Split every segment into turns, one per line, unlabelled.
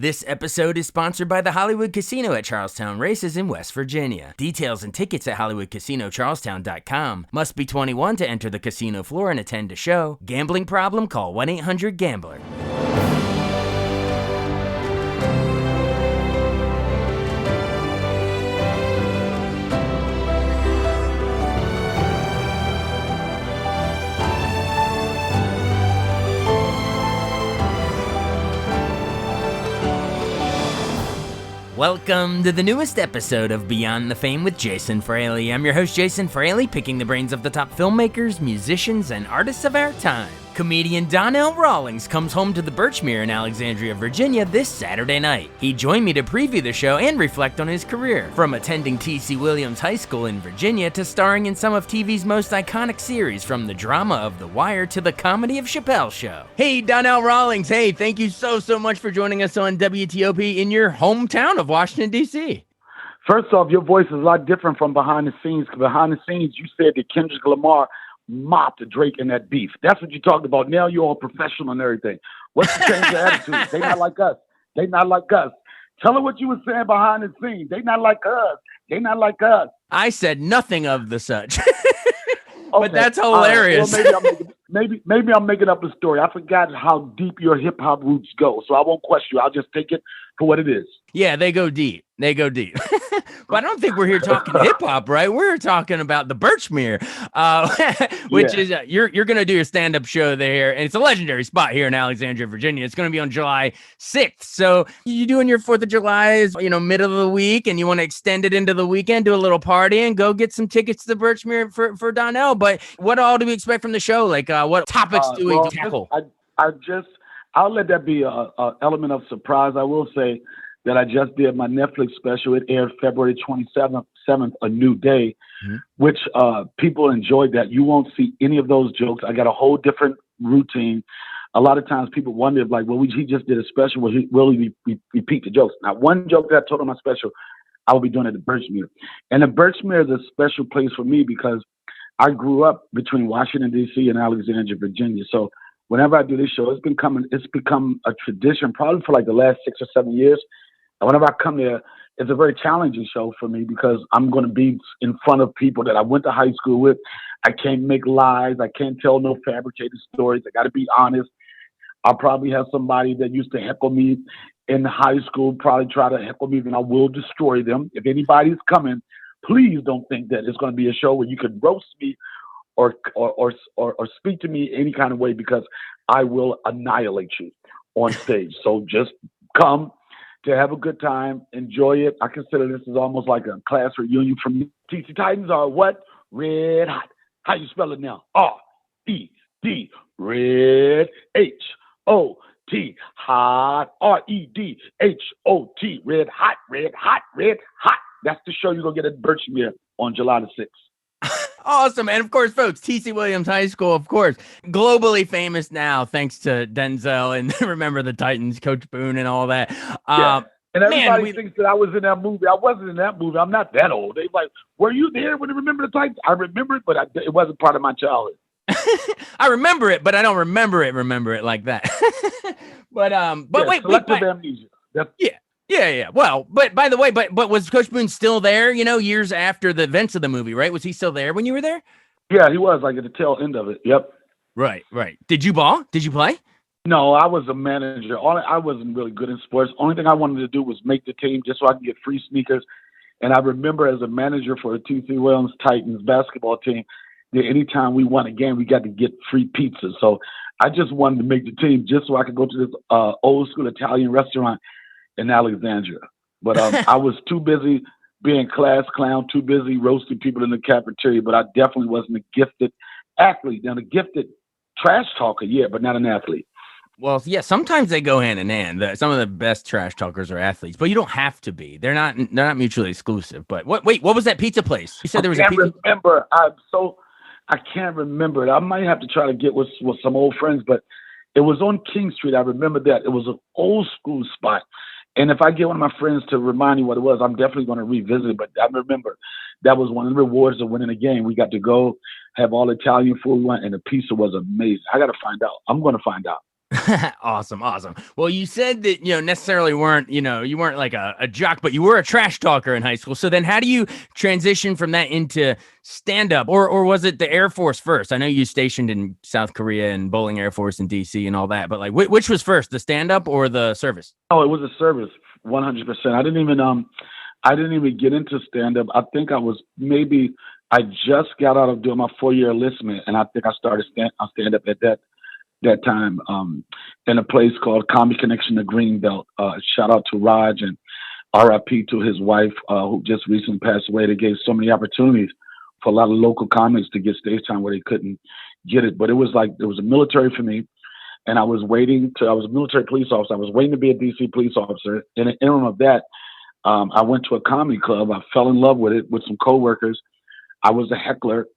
This episode is sponsored by the Hollywood Casino at Charlestown Races in West Virginia. Details and tickets at HollywoodCasinoCharlestown.com. Must be 21 to enter the casino floor and attend a show. Gambling problem? Call 1-800-GAMBLER. Welcome to the newest episode of Beyond the Fame with Jason Fraley. I'm your host, Jason Fraley, picking the brains of the top filmmakers, musicians, and artists of our time. Comedian Donnell Rawlings comes home to the Birchmere in Alexandria, Virginia this Saturday night. He joined me to preview the show and reflect on his career, from attending T.C. Williams High School in Virginia to starring in some of TV's most iconic series, from the drama of The Wire to the comedy of Chappelle's Show. Hey, Donnell Rawlings. Hey, thank you so much for joining us on WTOP in your hometown of Washington, D.C.
First off, your voice is a lot different from behind the scenes. Behind the scenes, you said that Kendrick Lamar mopped Drake in that beef. That's what you talked about. Now you're all professional and everything. What's the change of attitude? They not like us. They not like us. Tell her what you were saying behind the scenes. They not like us. They not like us.
I said nothing of the such.
Okay.
But that's hilarious.
Well, maybe I'm making up a story. I forgot how deep your hip hop roots go, so I won't question you. I'll just take it for what it is.
Yeah, they go deep. They go deep. But I don't think we're here talking hip hop, right? We're talking about the Birchmere, which is you're going to do a stand up show there, and it's a legendary spot here in Alexandria, Virginia. It's going to be on July 6th. So you doing your 4th of July is middle of the week, and you want to extend it into the weekend, do a little party, and go get some tickets to the Birchmere for Donnell. But what all do we expect from the show? Like what topics do we tackle?
I'll let that be a element of surprise. I will say that I just did my Netflix special. It aired February 27th, A New Day, which people enjoyed that. You won't see any of those jokes. I got a whole different routine. A lot of times people wonder, like, well, he just did a special. Will he repeat the jokes? Now, one joke that I told on my special, I will be doing at the Birchmere. And the Birchmere is a special place for me because I grew up between Washington, D.C. and Alexandria, Virginia. So whenever I do this show, it's become a tradition probably for like the last 6 or 7 years. And whenever I come there, it's a very challenging show for me because I'm going to be in front of people that I went to high school with. I can't make lies. I can't tell no fabricated stories. I got to be honest. I'll probably have somebody that used to heckle me in high school probably try to heckle me, and I will destroy them. If anybody's coming, please don't think that it's going to be a show where you can roast me or speak to me any kind of way, because I will annihilate you on stage. So just come to have a good time, enjoy it. I consider this is almost like a class reunion for me. TC Titans are what? Red hot. How you spell it now? R-E-D, red, H-O-T, hot, R-E-D-H-O-T, red hot, red hot, red hot. That's the show you're going to get at Birchmere on July the 6th.
Awesome. And of course, folks, T.C. Williams High School, of course, globally famous now, thanks to Denzel and Remember the Titans, Coach Boone and all that.
Yeah. And everybody thinks that I was in that movie. I wasn't in that movie. I'm not that old. They like, were you there when you Remember the Titans? I remember it, but it wasn't part of my childhood.
I remember it, but I don't remember it like that. But wait,
selective amnesia.
Yeah. Well, but by the way, but was Coach Boone still there, years after the events of the movie, right? Was he still there when you were there?
Yeah, he was, like at the tail end of it. Yep.
Right. Did you ball? Did you play?
No, I was a manager. I wasn't really good in sports. Only thing I wanted to do was make the team just so I could get free sneakers. And I remember as a manager for the T.C. Williams Titans basketball team, that anytime we won a game, we got to get free pizza. So I just wanted to make the team just so I could go to this old school Italian restaurant in Alexandria. But I was too busy being class clown, too busy roasting people in the cafeteria, but I definitely wasn't a gifted athlete. Now, a gifted trash talker, yeah, but not an athlete.
Well, yeah, sometimes they go hand in hand. Some of the best trash talkers are athletes, but you don't have to be. They're not mutually exclusive. But what was that pizza place? You said there was a pizza.
I can't remember it. I might have to try to get with some old friends, but it was on King Street. I remember that. It was an old school spot. And if I get one of my friends to remind me what it was, I'm definitely going to revisit it. But I remember that was one of the rewards of winning a game. We got to go have all Italian food we went, and the pizza was amazing. I got to find out. I'm going to find out.
Awesome. Awesome. Well, you said that, necessarily weren't, you weren't like a jock, but you were a trash talker in high school. So then how do you transition from that into stand up, or was it the Air Force first? I know you stationed in South Korea and Bowling Air Force in DC and all that, but like which was first, the stand up or the service?
Oh, it was a service, 100%. I didn't even get into stand up. I think I just got out of doing my 4-year enlistment, and I think I started stand up at that time in a place called Comedy Connection, the Greenbelt. Shout out to Raj and RIP to his wife, who just recently passed away. They gave so many opportunities for a lot of local comics to get stage time where they couldn't get it. But it was a military for me, and I was a military police officer. I was waiting to be a DC police officer. In the interim of that, I went to a comedy club. I fell in love with it with some coworkers. I was a heckler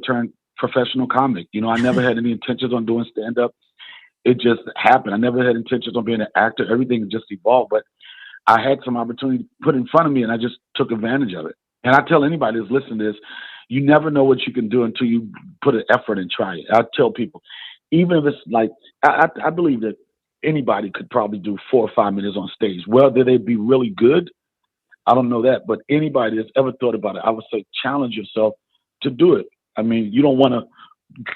turned professional comic. I never had any intentions on doing stand up. It just happened. I never had intentions on being an actor. Everything just evolved, but I had some opportunity put in front of me, and I just took advantage of it. And I tell anybody that's listening to this, you never know what you can do until you put an effort and try it. I tell people, even if it's like, I believe that anybody could probably do 4 or 5 minutes on stage. Whether they be really good, I don't know that, but anybody that's ever thought about it, I would say challenge yourself to do it. I mean, you don't want to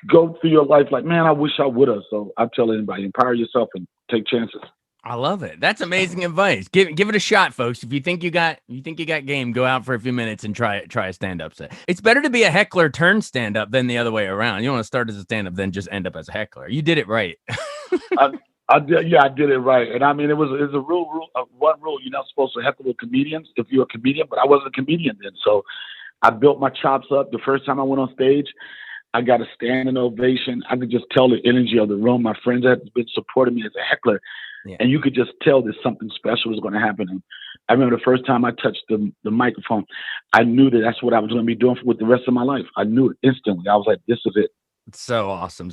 go through your life like, man, I wish I would have. So I tell anybody, empower yourself and take chances.
I love it. That's amazing advice. Give it a shot, folks. If you think you got game, go out for a few minutes and try a stand up set. It's better to be a heckler turn stand up than the other way around. You want to start as a stand up, then just end up as a heckler. You did it right.
I did it right. And I mean, it was a one rule. You're not supposed to heckle with comedians if you're a comedian, but I wasn't a comedian then. So I built my chops up. The first time I went on stage, I got a standing ovation. I could just tell the energy of the room. My friends had been supporting me as a heckler. Yeah. And you could just tell that something special was going to happen. And I remember the first time I touched the microphone, I knew that that's what I was going to be doing with the rest of my life. I knew it instantly. I was like, this is it.
So awesome.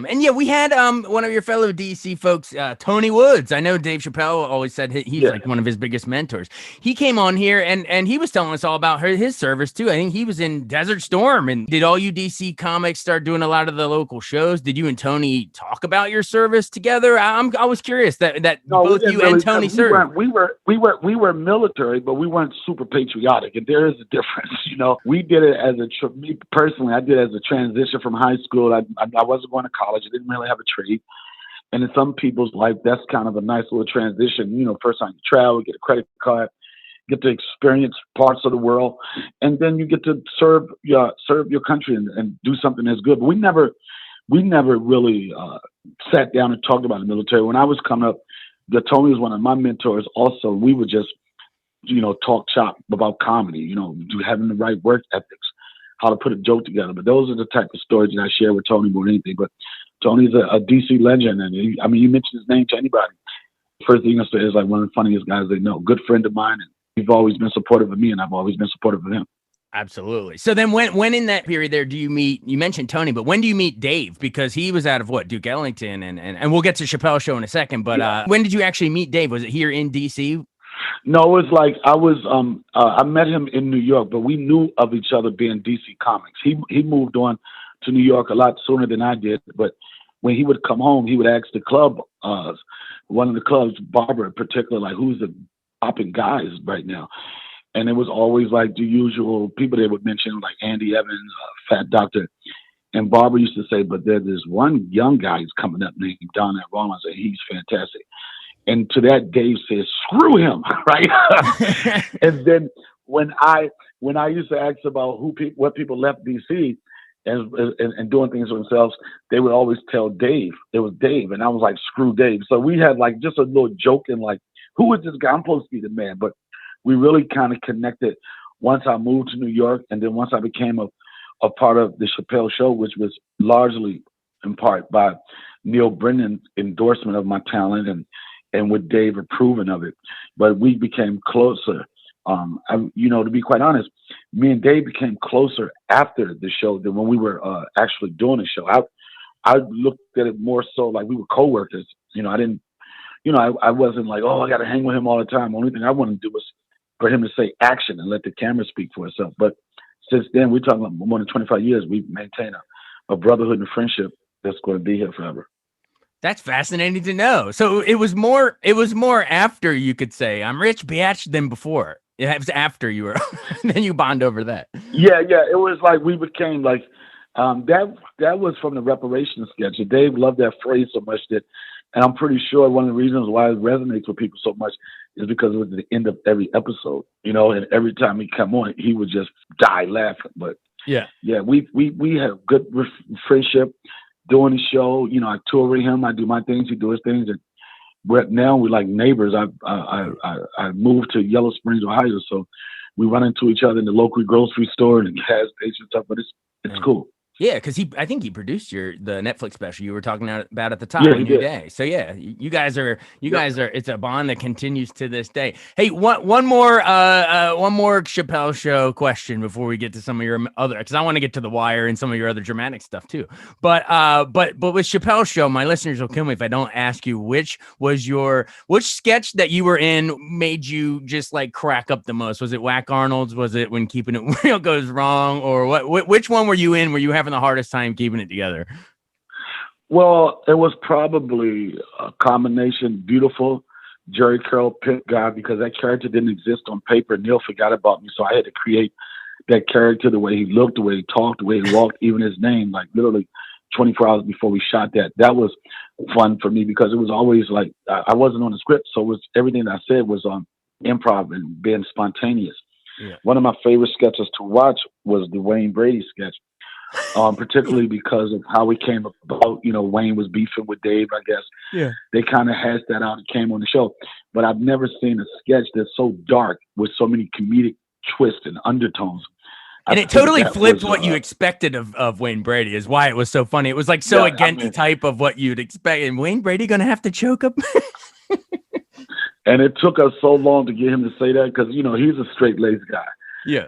And yeah, we had one of your fellow DC folks, Tony Woods. I know Dave Chappelle always said he's like one of his biggest mentors. He came on here and he was telling us all about his service too. I think he was in Desert Storm. And did all you DC comics start doing a lot of the local shows? Did you and Tony talk about your service together? I was curious that both you and Tony served.
We were military, but we weren't super patriotic, and there is a difference. We did it me personally. I did it as a transition from high school. I wasn't going to college. I didn't really have a trade. And in some people's life, that's kind of a nice little transition. First time you travel, get a credit card, get to experience parts of the world, and then you get to serve your country and do something that's good. But we never really sat down and talked about the military. When I was coming up, Tony was one of my mentors also. We would just, talk shop about comedy, having the right work ethics, how to put a joke together. But those are the type of stories that I share with Tony more than anything. But Tony's a DC legend. And you mention his name to anybody, first thing I say is like one of the funniest guys they know. Good friend of mine. And he's always been supportive of me, and I've always been supportive of him.
Absolutely. So then when in that period there do you meet, you mentioned Tony, but when do you meet Dave? Because he was out of Duke Ellington and we'll get to Chappelle Show in a second, but when did you actually meet Dave? Was it here in DC?
No, it was like I met him in New York, but we knew of each other being DC comics. He moved on to New York a lot sooner than I did, but when he would come home, he would ask the club, one of the clubs, Barbara in particular, like, who's the popping guys right now? And it was always like the usual people they would mention, like Andy Evans, Fat Doctor. And Barbara used to say, but there's this one young guy who's coming up named Donnell Rawlings, and he's fantastic. And to that, Dave says, screw him, right? And then when I used to ask about what people left DC and doing things for themselves, they would always tell Dave. It was Dave. And I was like, screw Dave. So we had like just a little joking, like, who is this guy? I'm supposed to be the man. But we really kind of connected once I moved to New York, and then once I became a part of the Chappelle Show, which was largely in part by Neil Brennan's endorsement of my talent and with Dave approving of it. But we became closer. To be quite honest, me and Dave became closer after the show than when we were actually doing the show. I looked at it more so like we were coworkers. I wasn't like, oh, I got to hang with him all the time. The only thing I wanted to do was for him to say action and let the camera speak for itself. But since then, we're talking about more than 25 years, we've maintained a brotherhood and friendship that's going to be here forever.
That's fascinating to know. So it was more after, you could say, I'm rich, biatch, than before. It was after you were, then you bond over that.
Yeah, yeah. It was like we became like that was from the reparations sketch. And Dave loved that phrase so much that, and I'm pretty sure one of the reasons why it resonates with people so much is because it was the end of every episode, and every time he come on, he would just die laughing. But
Yeah.
we have good friendship doing the show. I tour with him. I do my things. He do his things. And we're like neighbors. I moved to Yellow Springs, Ohio, so we run into each other in the local grocery store and gas station and stuff. But it's cool.
Yeah, because I think he produced the Netflix special you were talking about at the top,
Yeah,
A New Day. So yeah, you guys are it's a bond that continues to this day. Hey, one more Chappelle Show question before we get to some of your other, because I want to get to The Wire and some of your other dramatic stuff too. But with Chappelle Show, my listeners will kill me if I don't ask you which sketch that you were in made you just like crack up the most. Was it Whack Arnold's? Was it When Keeping It Real Goes Wrong? Or what? Which one were you in? Were you having the hardest time keeping it together?
Well, it was probably a combination. Beautiful Jerry Curl Pimp guy, because that character didn't exist on paper. Neil forgot about me, so I had to create that character, the way he looked, the way he talked, the way he walked, even his name, like literally 24 hours before we shot that. That was fun for me because it was always like I wasn't on the script, so it was everything I said was improv and being spontaneous. Yeah. One of my favorite sketches to watch was the Wayne Brady sketch. Particularly because of how we came about. Wayne was beefing with Dave, I guess. Yeah. They kind of hashed that out and came on the show. But I've never seen a sketch that's so dark with so many comedic twists and undertones.
And it totally flipped what you expected of Wayne Brady, is why it was so funny. It was like so against the type of what you'd expect. And Wayne Brady going to have to choke up?
And it took us so long to get him to say that because, he's a straight-laced guy. Yeah.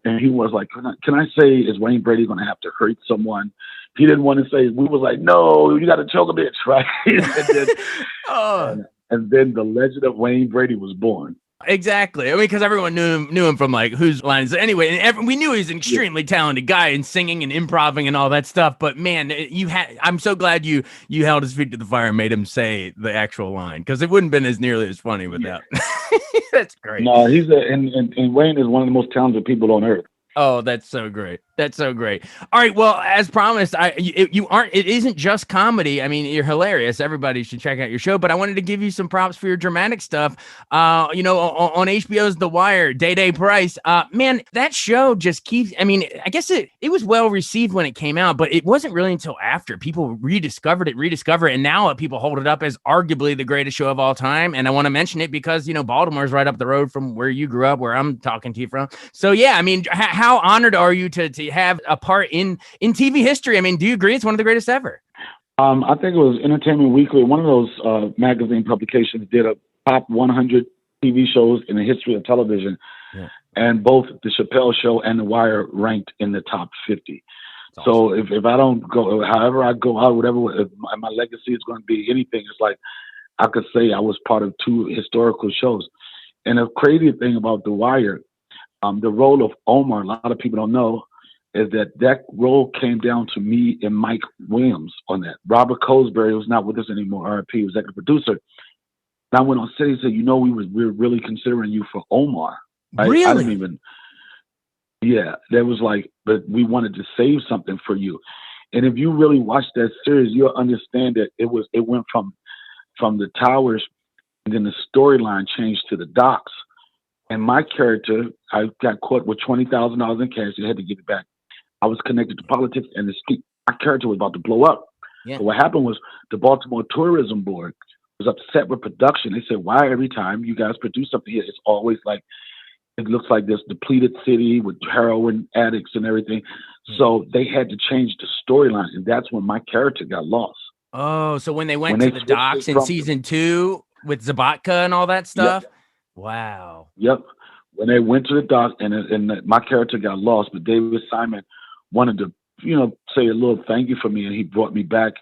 And he was like, can I say, is Wayne Brady going to have to hurt someone? He didn't want to say, we was like, no, you got to choke a bitch, right? and then the legend of Wayne Brady was born.
Exactly. I mean, because everyone knew him from like Whose Lines. Anyway, and we knew he was an extremely talented guy in singing and improvising and all that stuff. But man, I'm so glad you held his feet to the fire and made him say the actual line, because it wouldn't have been as nearly as funny without. Yeah. That's great.
No, and Wayne is one of the most talented people on earth.
Oh, that's so great. That's so great. All right. Well, as promised, it isn't just comedy. I mean, you're hilarious. Everybody should check out your show, but I wanted to give you some props for your dramatic stuff. On HBO's The Wire, Day Price, man, that show just keeps, I mean, I guess it was well received when it came out, but it wasn't really until after people rediscover it. And now people hold it up as arguably the greatest show of all time. And I want to mention it because, Baltimore's right up the road from where you grew up, where I'm talking to you from. So yeah, I mean, how honored are you to have a part in TV history? I mean, do you agree it's one of the greatest ever?
I think it was Entertainment Weekly, one of those magazine publications, did a top 100 TV shows in the history of television. Yeah. And both The Chappelle Show and The Wire ranked in the top 50. Awesome. So if I don't go, however I go out, whatever, if my legacy is going to be anything, it's like I could say I was part of 2 historical shows. And the crazy thing about The Wire, the role of Omar, a lot of people don't know, is that role came down to me and Mike Williams on that. Robert Cosbury was not with us anymore, RIP, was executive producer. And I went on set and said, we were really considering you for Omar. Right?
Really?
I didn't even, that was like, but we wanted to save something for you. And if you really watch that series, you'll understand that it went from the towers, and then the storyline changed to the docks. And my character, I got caught with $20,000 in cash. I had to give it back. I was connected to politics, and my character was about to blow up. Yeah. So what happened was the Baltimore Tourism Board was upset with production. They said, why every time you guys produce something here, it's always like, it looks like this depleted city with heroin addicts and everything. Mm-hmm. So they had to change the storyline, and that's when my character got lost.
Oh, so when they went to the docks in season 2 with Zabatka and all that stuff? Yep. Wow.
Yep. When they went to the dock and my character got lost, but David Simon wanted to, say a little thank you for me, and he brought me back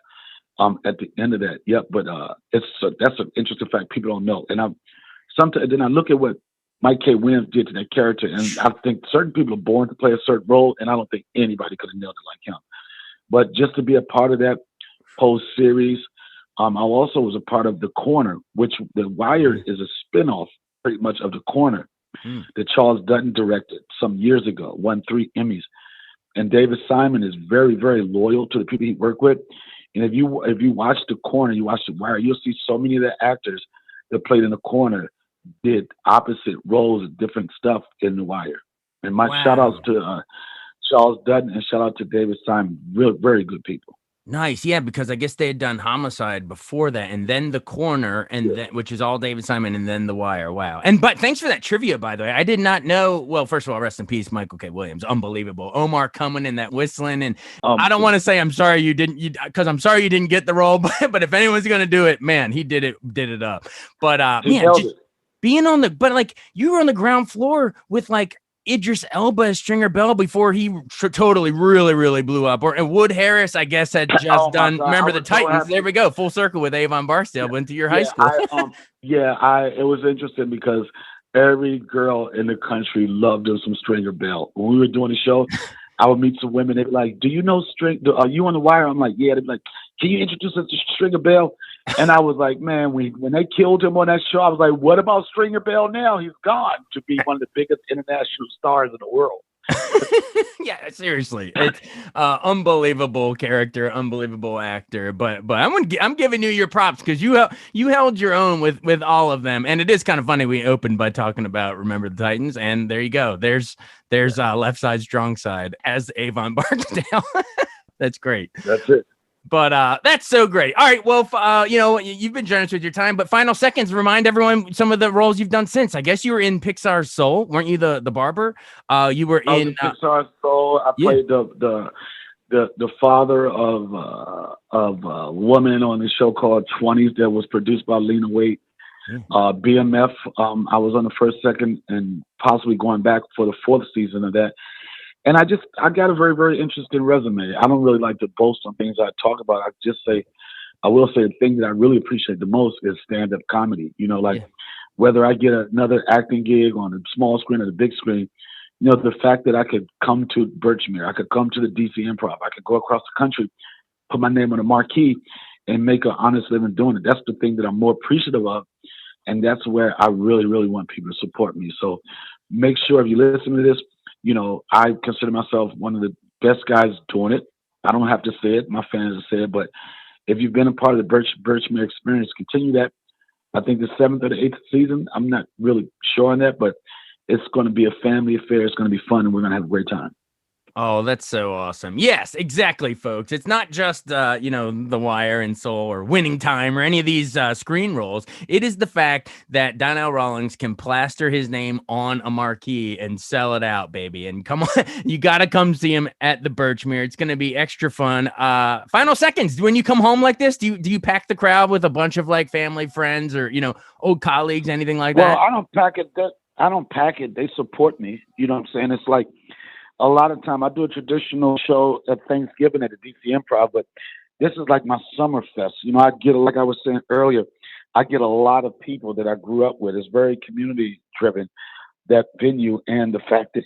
at the end of that. Yep. But that's an interesting fact people don't know. And then I look at what Mike K. Williams did to that character, and I think certain people are born to play a certain role, and I don't think anybody could have nailed it like him. But just to be a part of that whole series, I also was a part of The Corner, which The Wire is a spinoff pretty much of The Corner that Charles Dutton directed some years ago, won 3 Emmys. And David Simon is very, very loyal to the people he worked with. And if you watch The Corner, you watch The Wire, you'll see so many of the actors that played in The Corner did opposite roles of different stuff in The Wire. And my shout outs to Charles Dutton and shout out to David Simon, real very good people.
Nice, yeah, because I guess they had done Homicide before that, and then The Corner, and then, which is all David Simon, and then The Wire. Wow. But thanks for that trivia, by the way. I did not know. Well, first of all, rest in peace, Michael K. Williams. Unbelievable. Omar coming in that whistling, and I don't want to say I'm sorry you didn't, because I'm sorry you didn't get the role. But if anyone's gonna do it, man, he did it up. But man, just being on you were on the ground floor with Idris Elba as Stringer Bell before he totally really blew up. And Wood Harris, I guess, had just done. God. Remember the Titans? So there we go, full circle with Avon Barksdale. Went to your high school.
It was interesting because every girl in the country loved him some Stringer Bell. When we were doing the show, I would meet some women. They'd be like, "Do you know are you on The Wire?" I'm like, "Yeah." They'd be like, "Can you introduce us to Stringer Bell?" And I was like, "Man, when they killed him on that show, I was like, what about Stringer Bell now? He's gone to be one of the biggest international stars in the world."
Yeah, seriously, it's unbelievable character, unbelievable actor. But I'm giving you your props because you held your own with all of them, and it is kind of funny. We opened by talking about Remember the Titans, and there you go. There's Left Side, Strong Side as Avon Barksdale. That's great.
That's it.
But that's so great. All right, well, you've been generous with your time, but final seconds, remind everyone some of the roles you've done since. I guess you were in Pixar's Soul, weren't you? The barber. You were in
Pixar's Soul. I played the father of a woman on the show called 20s that was produced by Lena Waithe. BMF. I was on the first, second, and possibly going back for the 4th season of that. And I got a very, very interesting resume. I don't really like to boast on things I talk about. I will say the thing that I really appreciate the most is stand-up comedy. Whether I get another acting gig on the small screen or the big screen, the fact that I could come to Birchmere, I could come to the DC Improv, I could go across the country, put my name on a marquee, and make an honest living doing it. That's the thing that I'm more appreciative of. And that's where I really, really want people to support me. So make sure if you listen to this, I consider myself one of the best guys doing it. I don't have to say it. My fans will say it. But if you've been a part of the Birchmere experience, continue that. I think the 7th or the 8th season, I'm not really sure on that, but it's going to be a family affair. It's going to be fun, and we're going to have a great time.
Oh, that's so awesome. Yes, exactly, folks. It's not just, The Wire and Soul or Winning Time or any of these screen roles. It is the fact that Donnell Rawlings can plaster his name on a marquee and sell it out, baby. And come on, you got to come see him at the Birchmere. It's going to be extra fun. Final seconds. When you come home like this, do you pack the crowd with a bunch of family, friends, or, old colleagues, anything like that?
Well, I don't pack it. They support me. You know what I'm saying? It's like, a lot of time I do a traditional show at Thanksgiving at the DC Improv, but this is like my summer fest. I get, like I was saying earlier, I get a lot of people that I grew up with. It's very community driven, that venue, and the fact that,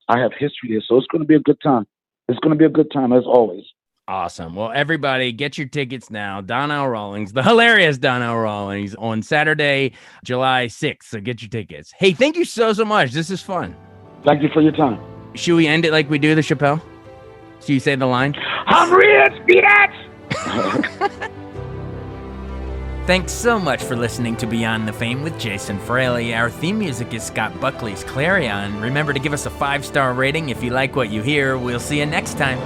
I have history there. So it's going to be a good time. It's going to be a good time as always.
Awesome. Well, everybody get your tickets now. Donnell Rawlings, the hilarious Donnell Rawlings, on Saturday, July 6th. So get your tickets. Hey, thank you so much. This is fun.
Thank you for your time.
Should we end it like we do the Chappelle? So you say the line?
I'm rich, bitch!
Thanks so much for listening to Beyond the Fame with Jason Fraley. Our theme music is Scott Buckley's Clarion. Remember to give us a 5-star rating if you like what you hear. We'll see you next time.